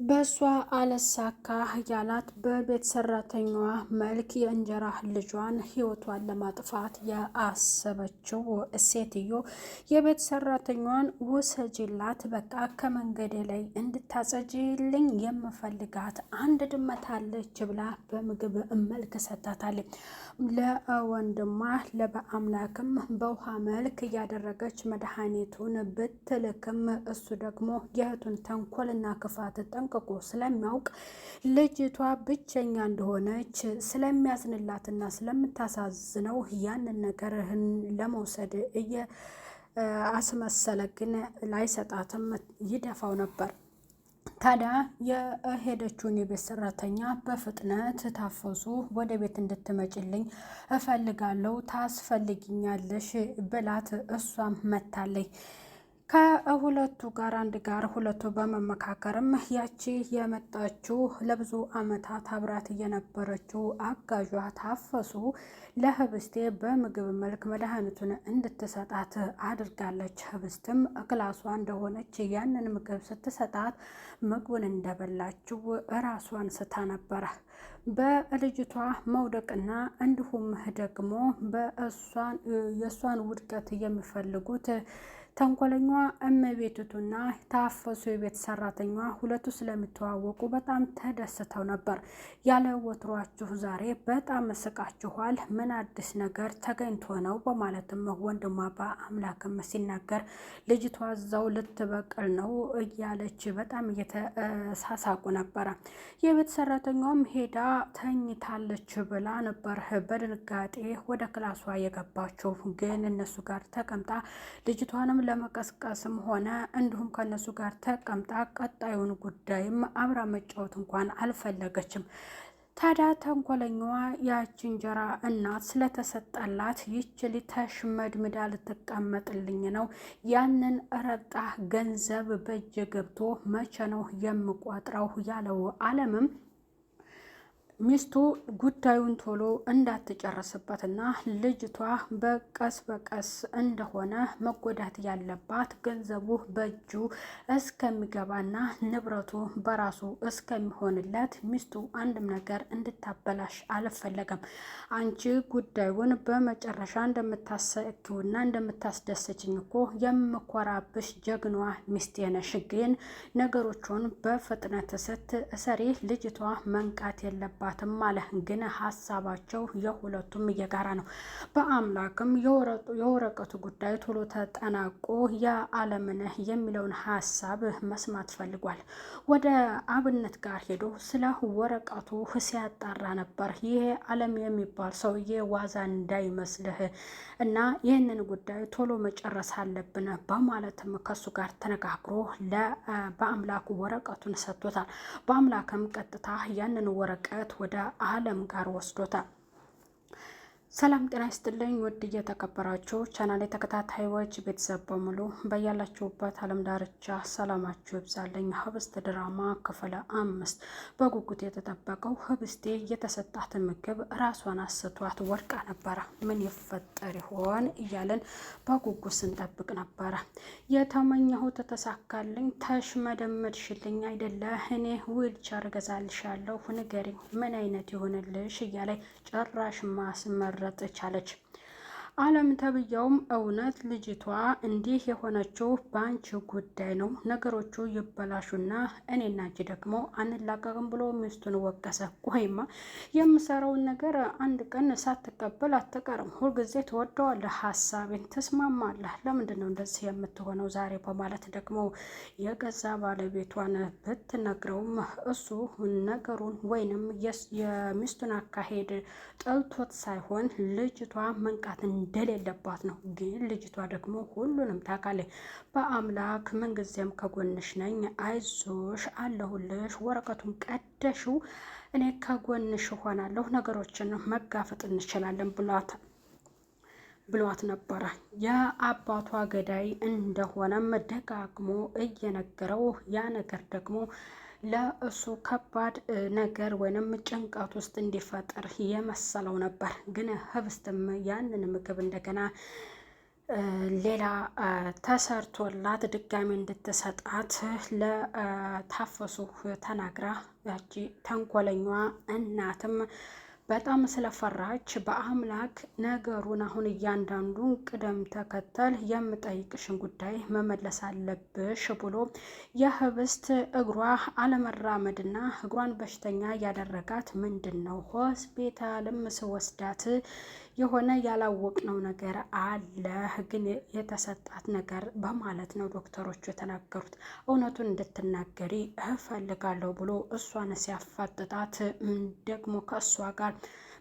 በሷ አለሳካ ያላት በቤት ሰራተኛዋ መልክ የእንጀራ ልጇን ህይወቷን ለማጥፋት ያሰበችው ሴትዮ የቤት ሰራተኛዋን ውሰጂላት፣ በቃ ከመንገዴ ላይ እንድታጸጂልኝ የምፈልጋት አንድ ድመት አለች ብላ በምግብ መልክ ሰጣታለች። ለወንድሟ ለበአምላክም በውሃ መልክ እያደረገች መድኃኒቱን ብትልክም እሱ ደግሞ የእህቱን ተንኮልና ክፋት ጠንቅቆ ስለሚያውቅ ልጅቷ ብቸኛ እንደሆነች ስለሚያዝንላትና ስለምታሳዝነው ያንን ነገርህን ለመውሰድ አስመሰለ፣ ግን ላይሰጣትም ይደፋው ነበር። ታዲያ የሄደችውን የቤት ሰራተኛ በፍጥነት ታፈሱ፣ ወደ ቤት እንድትመጭልኝ እፈልጋለሁ፣ ታስፈልጊኛለሽ ብላት እሷም መታለይ። ከሁለቱ ጋር አንድ ጋር ሁለቱ በመመካከርም ያቺ የመጣችው ለብዙ አመታት አብራት የነበረችው አጋዧ ታፈሱ ለህብስቴ በምግብ መልክ መድኃኒቱን እንድትሰጣት አድርጋለች። ህብስትም ክላሷ እንደሆነች ያንን ምግብ ስትሰጣት ምግቡን እንደበላችው እራሷን ስታ ነበረ። በልጅቷ መውደቅና እንዲሁም ደግሞ የእሷን ውድቀት የሚፈልጉት ተንኮለኛዋ እመቤቱና ታፈሱ የቤት ሰራተኛዋ ሁለቱ ስለሚተዋወቁ በጣም ተደስተው ነበር። ያለ ወትሯችሁ ዛሬ በጣም ስቃችኋል፣ ምን አዲስ ነገር ተገኝቶ ነው በማለትም ወንድሟ በአምላክም ሲናገር ልጅቷ እዛው ልትበቅል ነው እያለች በጣም እየተሳሳቁ ነበረ። የቤት ሰራተኛዋም ሄዳ ተኝታለች ብላ ነበር በድንጋጤ ወደ ክላሷ የገባችው። ግን እነሱ ጋር ተቀምጣ ልጅቷንም ለመቀስቀስም ሆነ እንዲሁም ከነሱ ጋር ተቀምጣ ቀጣዩን ጉዳይም አብራ መጫወት እንኳን አልፈለገችም። ታዲያ ተንኮለኛዋ ያቺ እንጀራ እናት ስለተሰጠላት ይችል ተሽመድምዳ ልትቀመጥልኝ ነው፣ ያንን ረጣ ገንዘብ በእጅ ገብቶ መቼ ነው የምቆጥረው ያለው አለምም ሚስቱ ጉዳዩን ቶሎ እንዳትጨርስበትና ልጅቷ በቀስ በቀስ እንደሆነ መጎዳት ያለባት ገንዘቡ በእጁ እስከሚገባና ንብረቱ በራሱ እስከሚሆንለት ሚስቱ አንድም ነገር እንድታበላሽ አልፈለገም። አንቺ ጉዳዩን በመጨረሻ እንደምታሰኪውና እንደምታስደሰችኝ እኮ የምኮራብሽ ጀግኗ ሚስቴ ነሽ፣ ግን ነገሮቹን በፍጥነት ስትሰሪ ልጅቷ መንቃት የለባት አለ። ግን ሀሳባቸው የሁለቱም የጋራ ነው። በአምላክም የወረቀቱ ጉዳይ ቶሎ ተጠናቆ የዓለምን የሚለውን ሀሳብ መስማት ፈልጓል። ወደ አብነት ጋር ሄዶ ስለ ወረቀቱ ሲያጣራ ነበር። ይሄ ዓለም የሚባል ሰውዬ ዋዛ እንዳይመስልህ እና ይህንን ጉዳይ ቶሎ መጨረስ አለብን በማለትም ከሱ ጋር ተነጋግሮ በአምላኩ ወረቀቱን ሰጥቶታል። በአምላክም ቀጥታ ያንን ወረቀት ወደ ዓለም ጋር ወስዶታል። ሰላም ጤና ይስጥልኝ ውድ እየተከበራችሁ ቻናሌ ተከታታዮች ቤተሰብ በሙሉ በያላችሁበት ዓለም ዳርቻ ሰላማችሁ ይብዛልኝ። ህብስት ድራማ ክፍል 5 በጉጉት የተጠበቀው ህብስቴ የተሰጣት ምግብ ራሷን አስቷት ወድቃ ነበረ። ምን ይፈጠር ይሆን እያለን በጉጉት ስንጠብቅ ነበረ። የተመኘሁት ተሳካልኝ፣ ተሽመደመድሽልኝ አይደለ? እኔ ዊልቸር ገዛልሻለሁ፣ ንገሪኝ ምን አይነት ይሆንልሽ እያለ ጭራሽ ማስመረጥ ቻለች። ዓለም ተብያውም እውነት ልጅቷ እንዲህ የሆነችው በአንቺ ጉዳይ ነው፣ ነገሮቹ ይበላሹና እኔና አንቺ ደግሞ አንላቀቅም ብሎ ሚስቱን ወቀሰ። ቆይማ የምሰራውን ነገር አንድ ቀን ሳትቀበል አትቀርም፣ ሁልጊዜ ትወደዋለህ፣ ሀሳቤን ትስማማለህ፣ ለምንድን ነው እንደዚህ የምትሆነው ዛሬ በማለት ደግሞ የገዛ ባለቤቷን ብትነግረውም እሱ ነገሩን ወይንም የሚስቱን አካሄድ ጠልቶት ሳይሆን ልጅቷ መንቃት እንደሌለባት ነው። ግን ልጅቷ ደግሞ ሁሉንም ታውቃለች። በአምላክ ምንጊዜም ከጎንሽ ነኝ፣ አይዞሽ፣ አለሁልሽ፣ ወረቀቱን ቀደሽው፣ እኔ ከጎንሽ ሆናለሁ፣ ነገሮችን መጋፈጥ እንችላለን ብሏት ነበረ። የአባቷ ገዳይ እንደሆነም ደጋግሞ እየነገረው ያ ነገር ደግሞ ለእሱ ከባድ ነገር ወይንም ጭንቀት ውስጥ እንዲፈጠር የመሰለው ነበር። ግን ህብስትም ያንን ምግብ እንደገና ሌላ ተሰርቶላት ድጋሚ እንድትሰጣት ለታፈሱ ተናግራ ያቺ ተንኮለኛዋ እናትም በጣም ስለፈራች በአምላክ ነገሩን አሁን እያንዳንዱን ቅደም ተከተል የምጠይቅሽን ጉዳይ መመለስ አለብሽ ብሎ የህብስት እግሯ አለመራመድና እግሯን በሽተኛ ያደረጋት ምንድን ነው? ሆስፒታልም ስወስዳት የሆነ ያላወቅነው ነገር አለ፣ ግን የተሰጣት ነገር በማለት ነው ዶክተሮቹ የተናገሩት። እውነቱን እንድትናገሪ እፈልጋለሁ ብሎ እሷን ሲያፋጥጣት ደግሞ ከእሷ ጋር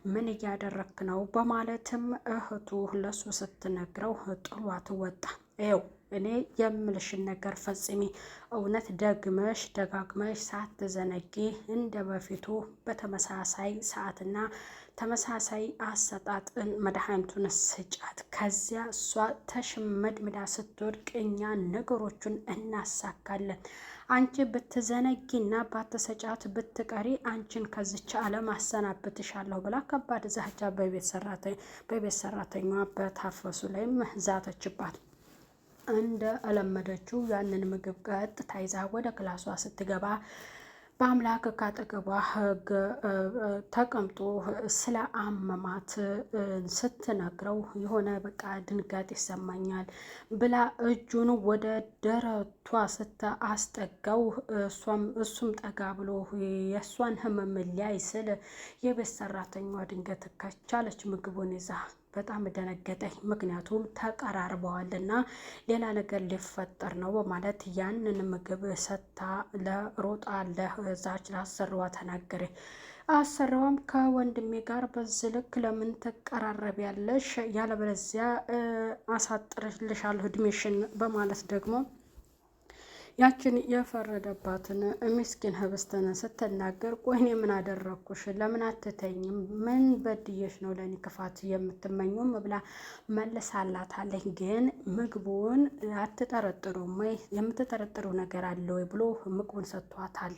ምን እያደረክ ነው በማለትም እህቱ ለሱ ስትነግረው ጥሏት ወጣ። ይኸው እኔ የምልሽን ነገር ፈጽሚ፣ እውነት ደግመሽ ደጋግመሽ ሳትዘነጊ እንደ በፊቱ በተመሳሳይ ሰዓትና ተመሳሳይ አሰጣጥን መድኃኒቱን ስጫት። ከዚያ እሷ ተሽመድምዳ ስትወድቅ እኛ ነገሮቹን እናሳካለን። አንቺ ብትዘነጊና ባትሰጫት ብትቀሪ አንቺን ከዚች ዓለም አሰናብትሻለሁ ብላ ከባድ ዛቻ በቤት ሰራተኛዋ በታፈሱ ላይም ዛተችባት። እንደ እለመደችው ያንን ምግብ ቀጥታ ይዛ ወደ ክላሷ ስትገባ በአምላክ ካጠገቧ ተቀምጦ ስለ አመማት ስትነግረው የሆነ በቃ ድንጋጤ ይሰማኛል ብላ እጁን ወደ ደረቷ ስታስጠጋው እሱም ጠጋ ብሎ የእሷን ህመም ሊያይ ስል የቤት ሰራተኛዋ ድንገት ከቻለች ምግቡን ይዛ በጣም ደነገጠኝ። ምክንያቱም ተቀራርበዋልና ሌላ ነገር ሊፈጠር ነው በማለት ያንን ምግብ ሰታ ለሮጣ ለዛች ላሰራዋ ተናገረ። አሰራዋም ከወንድሜ ጋር በዚህ ልክ ለምን ትቀራረቢያለሽ? ያለበለዚያ አሳጥርልሻለሁ እድሜሽን በማለት ደግሞ ያችን የፈረደባትን ምስኪን ህብስትን ስትናገር ቆይኔ ምን አደረግኩሽ? ለምን አትተኝም? ምን በድየሽ ነው ለእኔ ክፋት የምትመኙም? ብላ መለሳላታለኝ። ግን ምግቡን አትጠረጥሩም ወይ? የምትጠረጥሩ ነገር አለ ወይ ብሎ ምግቡን ሰጥቷታል።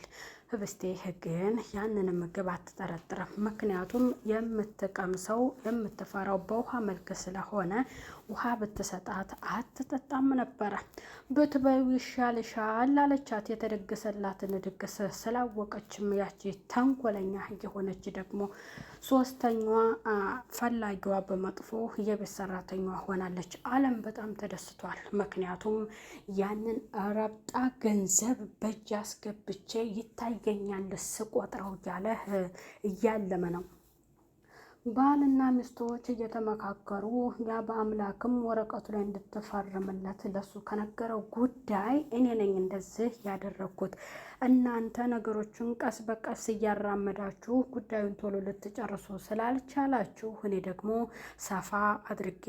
ህብስቴ ግን ያንን ምግብ አትጠረጥርም። ምክንያቱም የምትቀምሰው የምትፈራው በውሃ መልክ ስለሆነ ውሃ ብትሰጣት አትጠጣም ነበረ። ብትበዩ ይሻልሻል አለቻት። የተደገሰላትን ድግስ ስላወቀችም ያቺ ተንኮለኛ የሆነች ደግሞ ሶስተኛዋ ፈላጊዋ በመጥፎ የቤት ሰራተኛዋ ሆናለች። አለም በጣም ተደስቷል። ምክንያቱም ያንን ረብጣ ገንዘብ በእጅ አስገብቼ ይታየኛል ስቆጥረው እያለ እያለመ ነው። ባልና ሚስቶች እየተመካከሩ ያ በአምላክም ወረቀቱ ላይ እንድትፈርምለት ለሱ ከነገረው ጉዳይ እኔ ነኝ እንደዚህ ያደረግኩት፣ እናንተ ነገሮችን ቀስ በቀስ እያራመዳችሁ ጉዳዩን ቶሎ ልትጨርሱ ስላልቻላችሁ እኔ ደግሞ ሰፋ አድርጌ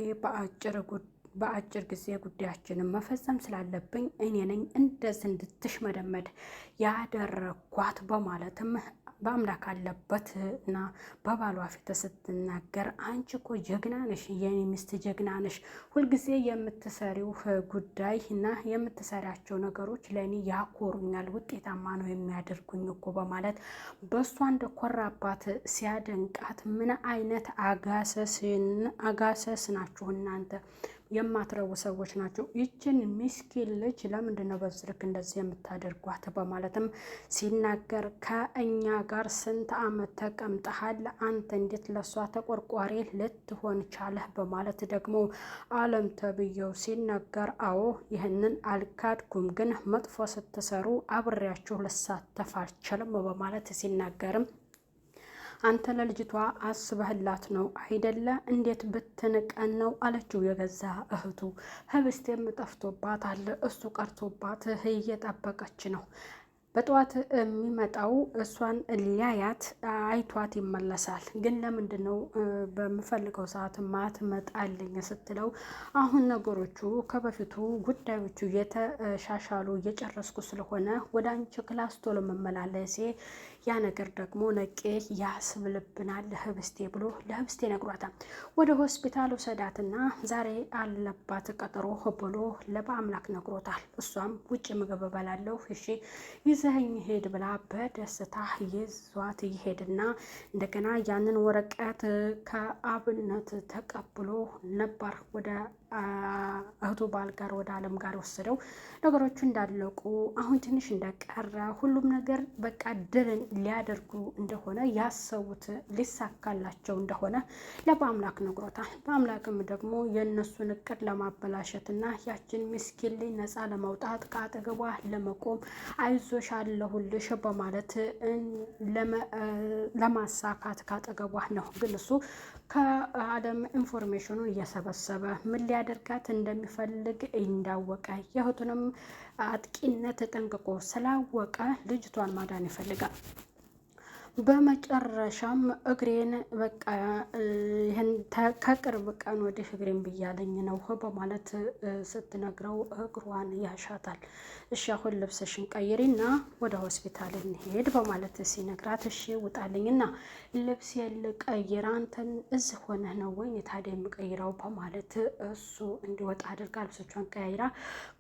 በአጭር ጊዜ ጉዳያችንን መፈጸም ስላለብኝ እኔ ነኝ እንደዚህ እንድትሽመደመድ ያደረኳት በማለትም በአምላክ አለበት እና በባሏ ፊት ስትናገር አንቺ እኮ ጀግና ነሽ፣ የኔ ሚስት ጀግና ነሽ። ሁልጊዜ የምትሰሪው ጉዳይ እና የምትሰሪያቸው ነገሮች ለእኔ ያኮሩኛል፣ ውጤታማ ነው የሚያደርጉኝ እኮ በማለት በእሷ እንደኮራባት ሲያደንቃት ምን አይነት አጋሰስ ናችሁ እናንተ የማትረቡ ሰዎች ናቸው። ይችን ሚስኪን ልጅ ለምንድን ነው በዚህ ልክ እንደዚህ የምታደርጓት? በማለትም ሲናገር ከእኛ ጋር ስንት ዓመት ተቀምጠሃል? አንተ እንዴት ለሷ ተቆርቋሪ ልትሆን ቻለህ? በማለት ደግሞ አለም ተብዬው ሲናገር አዎ ይህንን አልካድኩም፣ ግን መጥፎ ስትሰሩ አብሬያችሁ ልሳተፍ አልችልም በማለት ሲናገርም አንተ ለልጅቷ አስበህላት ነው አይደለ? እንዴት ብትንቀን ነው አለችው የገዛ እህቱ። ህብስቴም ጠፍቶባታል፣ እሱ ቀርቶባት እየጠበቀች ነው። በጠዋት የሚመጣው እሷን ሊያያት አይቷት ይመለሳል። ግን ለምንድን ነው በምፈልገው ሰዓት ማትመጣልኝ ስትለው አሁን ነገሮቹ ከበፊቱ ጉዳዮቹ የተሻሻሉ እየጨረስኩ ስለሆነ ወደ አንቺ ክላስ ቶሎ መመላለሴ ያ ነገር ደግሞ ነቄ ያስብልብናል ህብስቴ ብሎ ለህብስቴ ነግሯታል። ወደ ሆስፒታል ውሰዳትና ዛሬ አለባት ቀጠሮ ብሎ ለበአምላክ ነግሮታል። እሷም ውጭ ምግብ እበላለሁ እሺ ይዘኸኝ ሄድ ብላ በደስታ ይዟት ይሄድና እንደገና ያንን ወረቀት ከአብነት ተቀብሎ ነበር ወደ እህቱ ባል ጋር ወደ አለም ጋር ወሰደው። ነገሮቹ እንዳለቁ አሁን ትንሽ እንደቀረ ሁሉም ነገር በቃ ድልን ሊያደርጉ እንደሆነ ያሰቡት ሊሳካላቸው እንደሆነ ለበአምላክ ነግሮታል። በአምላክም ደግሞ የእነሱን እቅድ ለማበላሸትና ያችን ምስኪን ልጅ ነፃ ለማውጣት ከአጠገቧ ለመቆም አይዞሽ አለሁልሽ በማለት ለማሳካት ካጠገቧ ነው። ግን እሱ ከአለም ኢንፎርሜሽኑን እየሰበሰበ ምን ሊያደርጋት እንደሚፈልግ እንዳወቀ የእህቱንም አጥቂነት ጠንቅቆ ስላወቀ ልጅቷን ማዳን ይፈልጋል። በመጨረሻም እግሬን በቃ ይህን ከቅርብ ቀን ወዲህ እግሬን ብያለኝ ነው በማለት ስትነግረው እግሯን ያሻታል። እሺ አሁን ልብስሽን ቀይሪና ወደ ሆስፒታል እንሄድ በማለት ሲነግራት እሺ ውጣልኝና ልብስ ልቀይር አንተን እዚህ ሆነህ ነው ወይ ታዲያ የምቀይረው በማለት እሱ እንዲወጣ አድርጋ ልብሶቿን ቀያይራ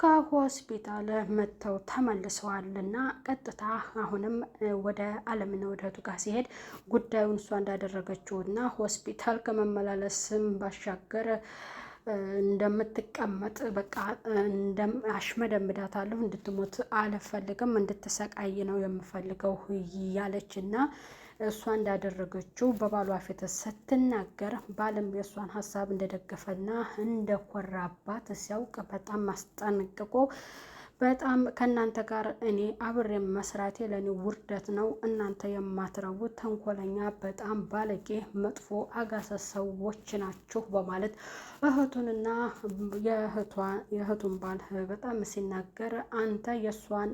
ከሆስፒታል መጥተው ተመልሰዋልና ቀጥታ አሁንም ወደ አለምና ወደ እህቱ ጋር ሲሄድ ጉዳዩን እሷ እንዳደረገችው እና ሆስፒታል ከመመላለስም ባሻገር እንደምትቀመጥ በቃ አሽመደምዳታለሁ፣ እንድትሞት አልፈልግም፣ እንድትሰቃይ ነው የምፈልገው ያለችና እሷ እንዳደረገችው በባሏ ፊት ስትናገር ባልም የእሷን ሀሳብ እንደደገፈና እንደኮራባት ሲያውቅ በጣም አስጠንቅቆ በጣም ከእናንተ ጋር እኔ አብሬ መስራቴ ለእኔ ውርደት ነው። እናንተ የማትረቡት ተንኮለኛ፣ በጣም ባለጌ፣ መጥፎ አጋሰስ ሰዎች ናችሁ በማለት እህቱንና የእህቱን ባል በጣም ሲናገር አንተ የእሷን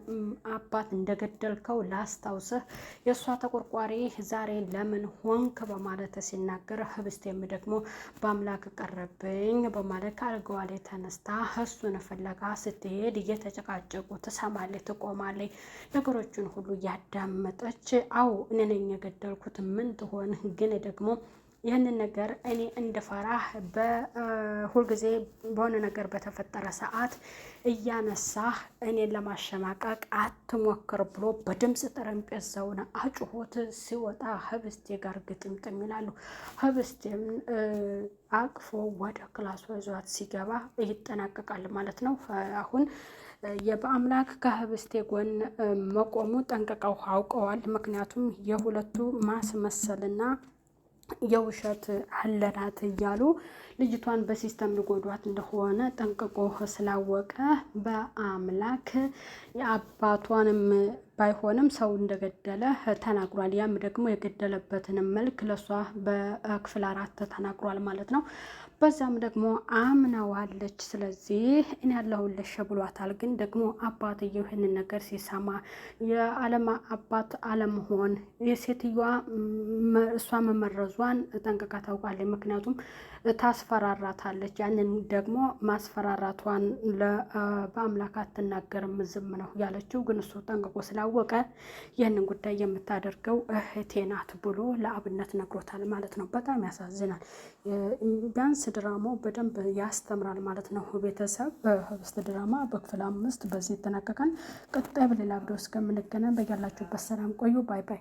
አባት እንደገደልከው ላስታውስህ፣ የእሷ ተቆርቋሪ ዛሬ ለምን ሆንክ በማለት ሲናገር ህብስቴም ደግሞ በአምላክ ቀረብኝ በማለት ከአልጋዋ ላይ ተነስታ እሱን ፍለጋ ስትሄድ እየተጨቃጨቁ ትሰማለች፣ ትቆማለች። ነገሮችን ሁሉ እያዳመጠች አው እኔ ነኝ የገደልኩት ምን ትሆን ግን ደግሞ ይህንን ነገር እኔ እንድፈራህ በሁልጊዜ በሆነ ነገር በተፈጠረ ሰዓት እያነሳህ እኔን ለማሸማቀቅ አትሞክር ብሎ በድምፅ ጠረጴዛውን አጭሆት ሲወጣ ህብስቴ ጋር ግጥምጥም ይላሉ። ህብስቴም አቅፎ ወደ ክላሷ ይዟት ሲገባ ይጠናቀቃል ማለት ነው። አሁን የበአምላክ ከህብስቴ ጎን መቆሙ ጠንቅቀው አውቀዋል። ምክንያቱም የሁለቱ ማስመሰልና የውሸት አለናት እያሉ ልጅቷን በሲስተም ሊጎዷት እንደሆነ ጠንቅቆ ስላወቀ በአምላክ የአባቷንም ባይሆንም ሰው እንደገደለ ተናግሯል። ያም ደግሞ የገደለበትንም መልክ ለሷ በክፍል 4 ተናግሯል ማለት ነው። በዛም ደግሞ አምነዋለች። ስለዚህ እኔ ያለሁልሽ ብሏታል። ግን ደግሞ አባትየው ይህንን ነገር ሲሰማ የአለም አባት አለመሆን የሴትዮዋ እሷ መመረዟን ጠንቅቃ ታውቃለች። ምክንያቱም ታስፈራራታለች። ያንን ደግሞ ማስፈራራቷን በአምላክ አትናገርም ዝም ነው ያለችው። ግን እሱ ጠንቅቆ ስላወቀ ይህንን ጉዳይ የምታደርገው እህቴ ናት ብሎ ለአብነት ነግሮታል ማለት ነው። በጣም ያሳዝናል። ቢያንስ ድራማው በደንብ ያስተምራል ማለት ነው። ቤተሰብ በህብስት ድራማ በክፍል 5 በዚህ ይጠናቀቃል። ቀጣይ በሌላ ቪዲዮ እስከምንገናኝ በያላችሁበት ሰላም ቆዩ። ባይ ባይ።